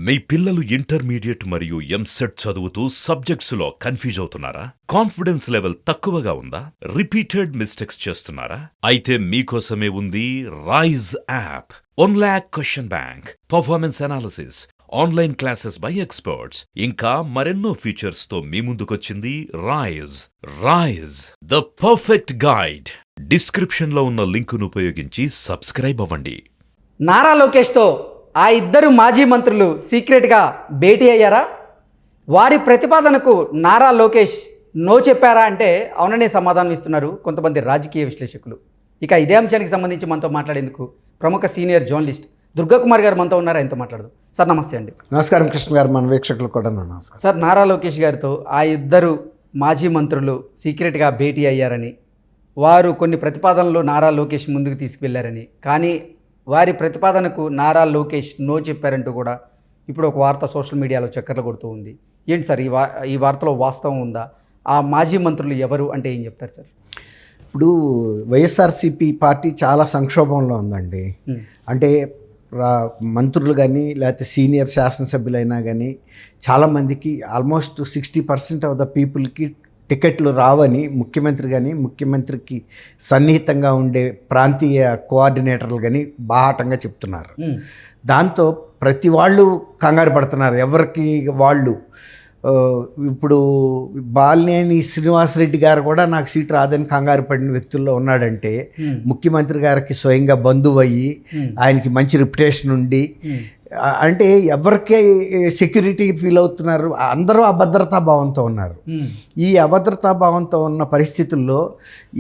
మీ పిల్లలు ఇంటర్మీడియట్ మరియు ఎంసెట్ చదువుతూ సబ్జెక్ట్స్లో కన్ఫ్యూజ్ అవుతున్నారా? కాన్ఫిడెన్స్ లెవెల్ తక్కువగా ఉందా? రిపీటెడ్ మిస్టేక్స్ చేస్తున్నారా? అయితే మీకోసమే ఉంది Rise app. 1 lakh question bank, performance analysis, online classes by experts, ఇంకా మరెన్నో ఫీచర్స్ తో మీ ముందుకొచ్చింది Rise the perfect guide. Description లో ఉన్న లింకును ఉపయోగించి సబ్స్క్రైబ్ అవ్వండి. నారా లోకేష్తో ఆ ఇద్దరు మాజీ మంత్రులు సీక్రెట్గా భేటీ అయ్యారా? వారి ప్రతిపాదనకు నారా లోకేష్ నో చెప్పారా అంటే అవుననే సమాధానం ఇస్తున్నారు కొంతమంది రాజకీయ విశ్లేషకులు. ఇక ఇదే అంశానికి సంబంధించి మనతో మాట్లాడేందుకు ప్రముఖ సీనియర్ జర్నలిస్ట్ దుర్గాకుమార్ గారు మనతో ఉన్నారు. ఆయనతో మాట్లాడదు. సార్ నమస్తే అండి. నమస్కారం కృష్ణ గారు, మన వీక్షకులు కూడా నమస్కారం. సార్, నారా లోకేష్ గారితో ఆ ఇద్దరు మాజీ మంత్రులు సీక్రెట్గా భేటీ అయ్యారని, వారు కొన్ని ప్రతిపాదనలు నారా లోకేష్ ముందుకు తీసుకువెళ్లారని, కానీ వారి ప్రతిపాదనకు నారా లోకేష్ నో చెప్పారంటూ కూడా ఇప్పుడు ఒక వార్త సోషల్ మీడియాలో చక్కర్లు కొడుతూ ఉంది. ఏంటి సార్ ఈ వార్తలో వాస్తవం ఉందా? ఆ మాజీ మంత్రులు ఎవరు అంటే ఏం చెప్తారు సార్? ఇప్పుడు వైఎస్ఆర్సీపీ పార్టీ చాలా సంక్షోభంలో ఉందండి. అంటే మంత్రులు కానీ లేకపోతే సీనియర్ శాసనసభ్యులైనా కానీ చాలామందికి ఆల్మోస్ట్ 60% ఆఫ్ ద పీపుల్కి టికెట్లు రావని ముఖ్యమంత్రి కానీ, ముఖ్యమంత్రికి సన్నిహితంగా ఉండే ప్రాంతీయ కోఆర్డినేటర్లు కానీ బాహాటంగా చెప్తున్నారు. దాంతో ప్రతి వాళ్ళు కంగారు పడుతున్నారు. ఎవరికి వాళ్ళు ఇప్పుడు బాలినేని శ్రీనివాసరెడ్డి గారు కూడా నాకు సీట్ రాదని కంగారు పడిన వ్యక్తుల్లో ఉన్నాడంటే, ముఖ్యమంత్రి గారికి స్వయంగా బంధువు అయ్యి ఆయనకి మంచి రిప్యుటేషన్ ఉండి, అంటే ఎవరికే సెక్యూరిటీ ఫీల్ అవుతున్నారు. అందరూ అభద్రతా భావంతో ఉన్నారు. ఈ అభద్రతా భావంతో ఉన్న పరిస్థితుల్లో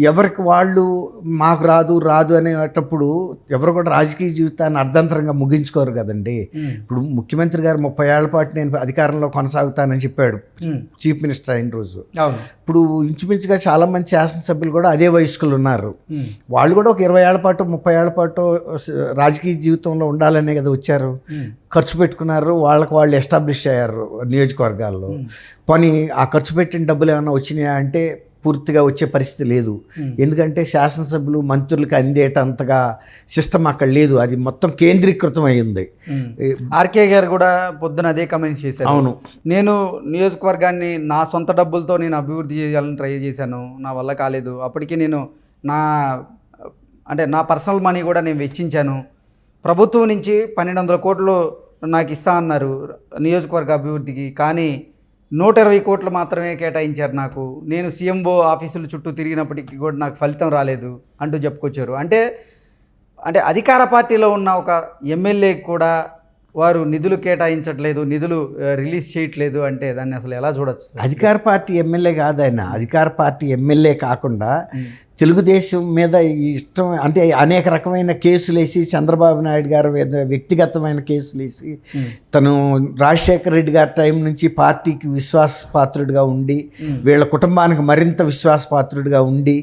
ఎవరికి వాళ్ళు మాకు రాదు అనేటప్పుడు ఎవరు కూడా రాజకీయ జీవితాన్ని అర్ధంతరంగా ముగించుకోరు కదండి. ఇప్పుడు ముఖ్యమంత్రి గారు 30 ఏళ్ల పాటు నేను అధికారంలో కొనసాగుతానని చెప్పాడు చీఫ్ మినిస్టర్ అయిన రోజు. ఇప్పుడు ఇంచుమించుగా చాలామంది శాసనసభ్యులు కూడా అదే వయస్కులు ఉన్నారు. వాళ్ళు కూడా ఒక 20 ఏళ్ల పాటు 30 ఏళ్ల పాటు రాజకీయ జీవితంలో ఉండాలనే కదా వచ్చారు. ఖర్చు పెట్టుకున్నారు, వాళ్ళకు వాళ్ళు ఎస్టాబ్లిష్ అయ్యారు నియోజకవర్గాల్లో. పోనీ ఆ ఖర్చు పెట్టిన డబ్బులు ఏమైనా వచ్చినాయా అంటే పూర్తిగా వచ్చే పరిస్థితి లేదు. ఎందుకంటే శాసనసభ్యులు మంత్రులకి అందేటంతగా సిస్టమ్ అక్కడ లేదు. అది మొత్తం కేంద్రీకృతం అయ్యింది. ఆర్కే గారు కూడా పొద్దున అదే కమెంట్ చేశారు. అవును, నేను నియోజకవర్గాన్ని నా సొంత డబ్బులతో నేను అభివృద్ధి చేయాలని ట్రై చేశాను, నా వల్ల కాలేదు. అప్పటికి నేను నా పర్సనల్ మనీ కూడా నేను వెచ్చించాను. ప్రభుత్వం నుంచి 1200 కోట్లు నాకు ఇస్తా అన్నారు నియోజకవర్గ అభివృద్ధికి, కానీ 120 కోట్లు మాత్రమే కేటాయించారు నాకు. నేను సీఎంఓ ఆఫీసుల చుట్టూ తిరిగినప్పటికీ కూడా నాకు ఫలితం రాలేదు అంటూ చెప్పుకొచ్చారు. అంటే అధికార పార్టీలో ఉన్న ఒక ఎమ్మెల్యేకి కూడా వారు నిధులు కేటాయించట్లేదు, నిధులు రిలీజ్ చేయట్లేదు అంటే దాన్ని అసలు ఎలా చూడొచ్చు? అధికార పార్టీ ఎమ్మెల్యే కాదైనా, అధికార పార్టీ ఎమ్మెల్యే కాకుండా తెలుగుదేశం మీద ఇష్టం అంటే అనేక రకమైన కేసులు వేసి, చంద్రబాబు నాయుడు గారు వ్యక్తిగతమైన కేసులు వేసి, తను రాజశేఖర రెడ్డి గారి టైం నుంచి పార్టీకి విశ్వాసపాత్రుడిగా ఉండి, వీళ్ళ కుటుంబానికి మరింత విశ్వాసపాత్రుడిగా ఉండి,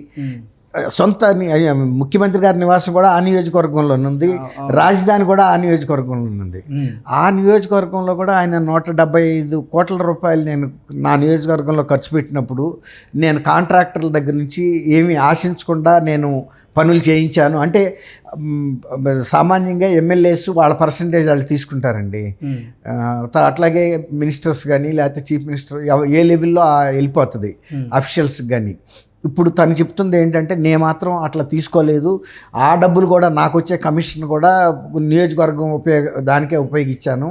సొంత ముఖ్యమంత్రి గారి నివాసం కూడా ఆ నియోజకవర్గంలో ఉంది, రాజధాని కూడా ఆ నియోజకవర్గంలో ఉంది. ఆ నియోజకవర్గంలో కూడా ఆయన 175 కోట్ల రూపాయలు నేను నా నియోజకవర్గంలో ఖర్చు పెట్టినప్పుడు నేను కాంట్రాక్టర్ల దగ్గర నుంచి ఏమీ ఆశించకుండా నేను పనులు చేయించాను. అంటే సామాన్యంగా ఎమ్మెల్యేస్ వాళ్ళ పర్సంటేజ్ వాళ్ళు తీసుకుంటారండి. అట్లాగే మినిస్టర్స్ కానీ లేకపోతే చీఫ్ మినిస్టర్ ఏ లెవెల్లో వెళ్ళిపోతుంది అఫీషియల్స్కి కానీ. ఇప్పుడు తను చెప్తుంది ఏంటంటే, నేను మాత్రం అట్లా తీసుకోలేదు, ఆ డబ్బులు కూడా నాకు వచ్చే కమిషన్ కూడా నియోజకవర్గం దానికే ఉపయోగించాను,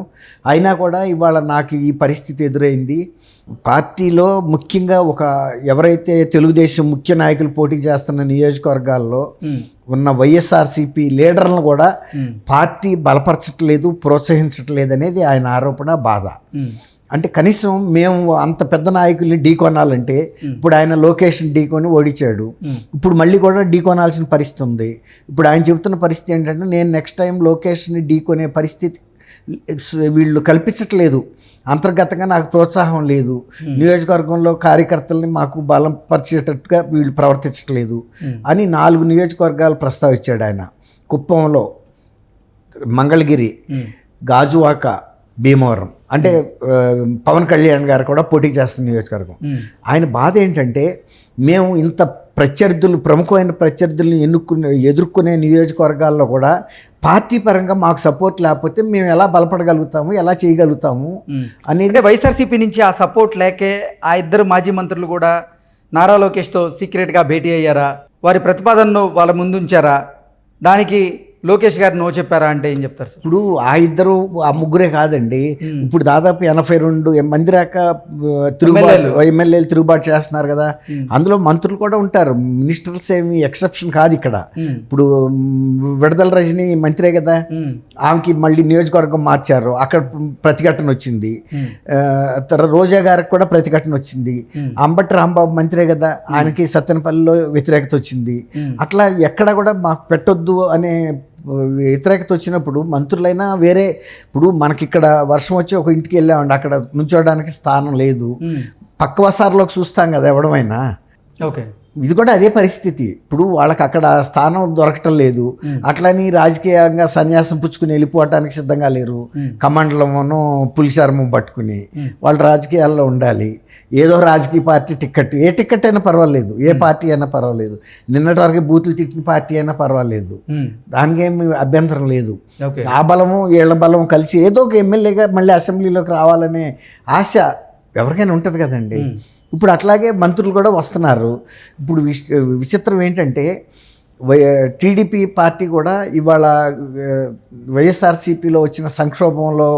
అయినా కూడా ఇవాళ నాకు ఈ పరిస్థితి ఎదురైంది. పార్టీలో ముఖ్యంగా ఎవరైతే తెలుగుదేశం ముఖ్య నాయకులు పోటీ చేస్తున్న నియోజకవర్గాల్లో ఉన్న వైఎస్ఆర్సీపీ లీడర్లను కూడా పార్టీ బలపరచట్లేదు, ప్రోత్సహించట్లేదు అనేది ఆయన ఆరోపణ, బాధ. అంటే కనీసం మేము అంత పెద్ద నాయకుల్ని ఢీకొనాలంటే ఇప్పుడు ఆయన లొకేషన్ ఢీకొని ఓడించాడు. ఇప్పుడు మళ్ళీ కూడా ఢీకొనాల్సిన పరిస్థితి ఉంది. ఇప్పుడు ఆయన చెబుతున్న పరిస్థితి ఏంటంటే, నేను నెక్స్ట్ టైం లొకేషన్ని ఢీకొనే పరిస్థితి వీళ్ళు కల్పించట్లేదు, అంతర్గతంగా నాకు ప్రోత్సాహం లేదు, నియోజకవర్గంలో కార్యకర్తల్ని మాకు బలం పరిచేటట్టుగా వీళ్ళు ప్రవర్తించట్లేదు అని 4 నియోజకవర్గాలు ప్రస్తావించాడు ఆయన. కుప్పంలో, మంగళగిరి, గాజువాక, భీమవరం, అంటే పవన్ కళ్యాణ్ గారు కూడా పోటీ చేస్తున్న నియోజకవర్గం. ఆయన బాధ ఏంటంటే, మేము ఇంత ప్రముఖమైన ప్రత్యర్థులను ఎదుర్కొనే నియోజకవర్గాల్లో కూడా పార్టీ పరంగా మాకు సపోర్ట్ లేకపోతే మేము ఎలా బలపడగలుగుతాము, ఎలా చేయగలుగుతాము అనేది. అంటే వైఎస్ఆర్సీపీ నుంచి ఆ సపోర్ట్ లేకే ఆ ఇద్దరు మాజీ మంత్రులు కూడా నారా లోకేష్తో సీక్రెట్గా భేటీ అయ్యారా? వారి ప్రతిపాదనను వాళ్ళ ముందుంచారా? దానికి లోకేష్ గారు నో చెప్పారా అంటే ఏం చెప్తారు సార్? ఇప్పుడు ఆ ఇద్దరు ఆ ముగ్గురే కాదండి, ఇప్పుడు దాదాపు 82 మంది దాకా ఎమ్మెల్యేలు తిరుగుబాటు చేస్తున్నారు కదా. అందులో మంత్రులు కూడా ఉంటారు, మినిస్టర్స్ ఏమి ఎక్సెప్షన్ కాదు ఇక్కడ. ఇప్పుడు విడుదల రజని మంత్రే కదా, ఆమెకి మళ్ళీ నియోజకవర్గం మార్చారు, అక్కడ ప్రతిఘటన వచ్చింది. రోజా గారికి కూడా ప్రతిఘటన వచ్చింది. అంబటి రాంబాబు మంత్రే కదా, ఆయనకి సత్తెనపల్లిలో వ్యతిరేకత వచ్చింది. అట్లా ఎక్కడ కూడా మాకు పెట్టొద్దు అనే వ్యతిరేకత వచ్చినప్పుడు మంత్రులైనా వేరే, ఇప్పుడు మనకి ఇక్కడ వర్షం వచ్చి ఒక ఇంటికి వెళ్ళామండి, అక్కడ నుంచోడానికి స్థానం లేదు, పక్క వసారులోకి చూస్తాం కదా ఎవడమైనా. ఓకే, ఇది కూడా అదే పరిస్థితి. ఇప్పుడు వాళ్ళకి అక్కడ స్థానం దొరకటం లేదు, అట్లని రాజకీయంగా సన్యాసం పుచ్చుకుని వెళ్ళిపోవటానికి సిద్ధంగా లేరు. కమండలమును పులిశర్మం పట్టుకుని వాళ్ళు రాజకీయాల్లో ఉండాలి. ఏదో రాజకీయ పార్టీ టిక్కెట్, ఏ టిక్కెట్ అయినా పర్వాలేదు, ఏ పార్టీ అయినా పర్వాలేదు, నిన్నటి వరకు బూతులు తిట్టిన పార్టీ అయినా పర్వాలేదు, దానికేమి అభ్యంతరం లేదు. ఆ బలము వీళ్ళ బలము కలిసి ఏదో ఒక ఎమ్మెల్యేగా మళ్ళీ అసెంబ్లీలోకి రావాలనే ఆశ ఎవరికైనా ఉంటుంది కదండి. ఇప్పుడు అట్లాగే మంత్రులు కూడా వస్తున్నారు. ఇప్పుడు విచిత్రం ఏంటంటే టీడీపీ పార్టీ కూడా ఇవాళ వైఎస్ఆర్సీపీలో వచ్చిన సంక్షోభంలో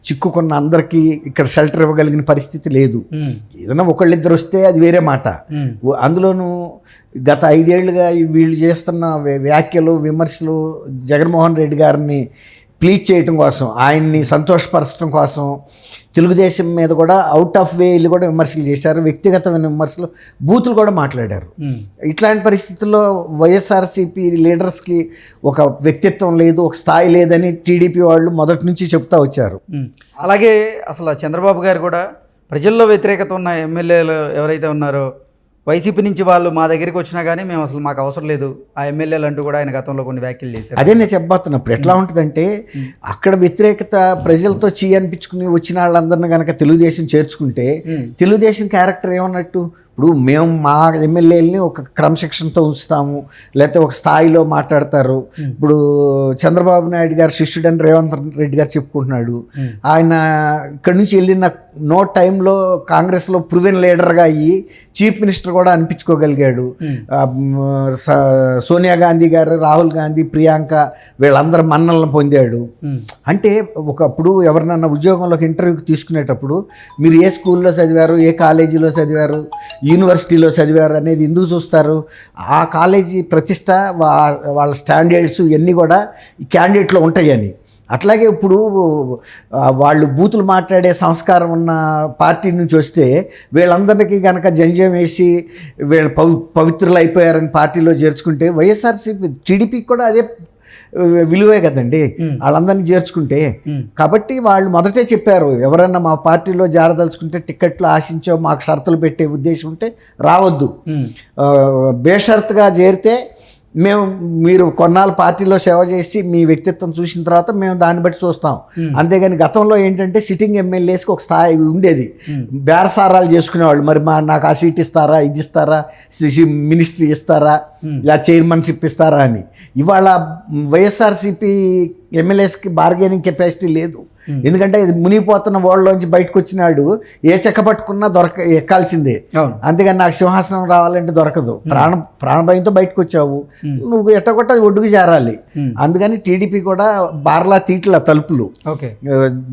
చిక్కుకున్న అందరికీ ఇక్కడ షెల్టర్ ఇవ్వగలిగిన పరిస్థితి లేదు. ఏదైనా ఒకళ్ళిద్దరు వస్తే అది వేరే మాట. అందులోనూ గత 5 ఏళ్లుగా వీళ్ళు చేస్తున్న వ్యాఖ్యలు, విమర్శలు జగన్మోహన్ రెడ్డి గారిని ప్లీజ్ చేయటం కోసం, ఆయన్ని సంతోషపరచడం కోసం తెలుగుదేశం మీద కూడా అవుట్ ఆఫ్ వే వెళ్ళి కూడా విమర్శలు చేశారు, వ్యక్తిగతమైన విమర్శలు, బూతులు కూడా మాట్లాడారు. ఇట్లాంటి పరిస్థితుల్లో వైఎస్ఆర్సీపీ లీడర్స్కి ఒక వ్యక్తిత్వం లేదు, ఒక స్థాయి లేదని టీడీపీ వాళ్ళు మొదటి నుంచి చెప్తా వచ్చారు. అలాగే అసలు చంద్రబాబు గారు కూడా ప్రజల్లో వ్యతిరేకత ఉన్న ఎమ్మెల్యేలు ఎవరైతే ఉన్నారో వైసీపీ నుంచి వాళ్ళు మా దగ్గరికి వచ్చినా కానీ మేము అసలు మాకు అవసరం లేదు ఆ ఎమ్మెల్యేలు అంటూ కూడా ఆయన గతంలో కొన్ని వ్యాఖ్యలు చేశారు. అదే నేను చెప్పబోతున్నా. ఇప్పుడు ఎట్లా ఉంటుందంటే అక్కడ వ్యతిరేకత ప్రజలతో అనిపించుకుని వచ్చిన వాళ్ళందరినీ కనుక తెలుగుదేశం చేర్చుకుంటే తెలుగుదేశం క్యారెక్టర్ ఏమన్నట్టు? ఇప్పుడు మేము మా ఎమ్మెల్యేలని ఒక క్రమశిక్షణతో ఉంచుతాము, లేకపోతే ఒక స్థాయిలో మాట్లాడతారు. ఇప్పుడు చంద్రబాబు నాయుడు గారు శిష్యుడని రేవంత్ రెడ్డి గారు చెప్పుకుంటున్నాడు. ఆయన ఇక్కడి నుంచి వెళ్ళిన నో టైంలో కాంగ్రెస్లో ప్రూవెన్ లీడర్గా అయ్యి చీఫ్ మినిస్టర్ కూడా అనిపించుకోగలిగాడు. సోనియా గాంధీ గారు, రాహుల్ గాంధీ, ప్రియాంక వీళ్ళందరూ మన్నలను పొందాడు. అంటే ఒకప్పుడు ఎవరినన్నా ఉద్యోగంలోకి ఇంటర్వ్యూకి తీసుకునేటప్పుడు మీరు ఏ స్కూల్లో చదివారు, ఏ కాలేజీలో చదివారు, యూనివర్సిటీలో చదివారు అనేది ఎందుకు చూస్తారు? ఆ కాలేజీ ప్రతిష్ట, వాళ్ళ స్టాండర్డ్స్ ఇవన్నీ కూడా ఈ క్యాండిడేట్లో ఉంటాయని. అట్లాగే ఇప్పుడు వాళ్ళు బూతులు మాట్లాడే సంస్కారం ఉన్న పార్టీ నుంచి వస్తే వీళ్ళందరికీ కనుక జంజం వేసి వీళ్ళు పవిత్రులు అయిపోయారని పార్టీలో చేర్చుకుంటే వైఎస్ఆర్సీపీ టీడీపీకి కూడా అదే విలువే కదండి వాళ్ళందరినీ చేర్చుకుంటే. కాబట్టి వాళ్ళు మొదటే చెప్పారు, ఎవరన్నా మా పార్టీలో జారదలుచుకుంటే టిక్కెట్లు ఆశించో మాకు షరతులు పెట్టే ఉద్దేశం ఉంటే రావద్దు, బేషరతుగా చేరితే మీరు కొన్నాళ్ళు పార్టీలో సేవ చేసి మీ వ్యక్తిత్వం చూసిన తర్వాత మేము దాన్ని బట్టి చూస్తాం. అంతేగాని గతంలో ఏంటంటే సిట్టింగ్ ఎమ్మెల్యేస్కి ఒక స్థాయి ఉండేది, బేరసారాలు చేసుకునేవాళ్ళు. మరి నాకు ఆ సీట్ ఇస్తారా, ఇది ఇస్తారా, మినిస్ట్రీ ఇస్తారా, ఇలా చైర్మన్షిప్ ఇస్తారా అని. ఇవాళ వైఎస్ఆర్సీపీ ఎమ్మెల్యేస్కి బార్గెనింగ్ కెపాసిటీ లేదు. ఎందుకంటే ఇది మునిగిపోతున్న ఓళ్ళలోంచి బయటకు వచ్చినాడు ఏ చెక్క పట్టుకున్నా ఎక్కాల్సిందే. అంతేగాని నాకు సింహాసనం రావాలంటే దొరకదు. ప్రాణభయంతో బయటకు వచ్చావు, నువ్వు ఎట్టగొట్ట ఒడ్డుకు చేరాలి. అందుకని టీడీపీ కూడా బార్లా తీట్ల తలుపులు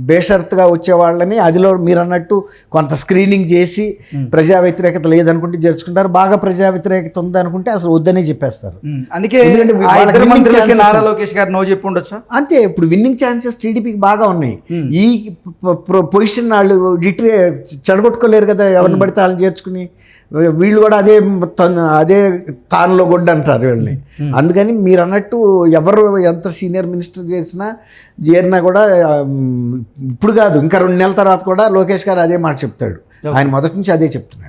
బేషరతుగా వచ్చే వాళ్ళని అదిలో మీరు అన్నట్టు కొంత స్క్రీనింగ్ చేసి ప్రజా వ్యతిరేకత లేదనుకుంటే చేర్చుకుంటారు, బాగా ప్రజా వ్యతిరేకత ఉందనుకుంటే అసలు వద్దనే చెప్పేస్తారు. అందుకే నారా లోకేష్ గారు నో చెప్పి ఉండొచ్చు. అంతే, ఇప్పుడు విన్నింగ్ ఛాన్సెస్ టీడీపీకి బాగా ఉన్నాయి. ఈ పొజిషన్ వాళ్ళు చెడగొట్టుకోలేరు కదా ఎవరిని పడితే వాళ్ళని చేర్చుకుని. వీళ్ళు కూడా అదే తానులో గొడ్డు అంటారు వీళ్ళని. అందుకని మీరు అన్నట్టు ఎవరు ఎంత సీనియర్ మినిస్టర్ చేరినా కూడా ఇప్పుడు కాదు ఇంకా 2 నెలల తర్వాత కూడా లోకేష్ గారు అదే మాట చెప్తాడు. ఆయన మొదటి నుంచి అదే చెప్తున్నాడు.